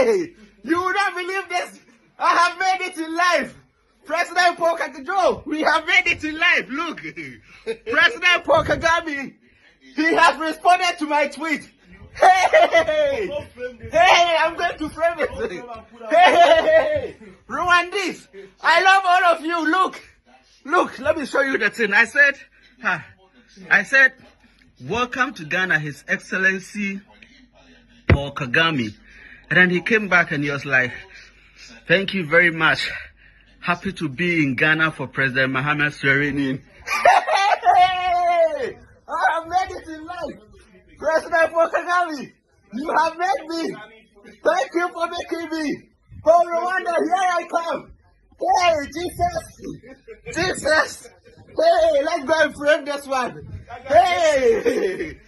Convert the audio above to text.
Hey, you would not believe this. I have made it in life. President Paul Kagame, we have made it in life. Look, President Paul Kagame, he has responded to my tweet. Hey, I'm going to frame it. Hey, Rwandese, I love all of you. Look, let me show you the thing. I said, welcome to Ghana, His Excellency Paul Kagame. And then he came back and he was like, thank you very much. Happy to be in Ghana for President Mohamed swearing in. Hey, I have made it in life. President Paul Kagame, you have made me. Thank you for making me. For Rwanda, here I come. Hey, Jesus. Hey, let's go and frame this one. Hey.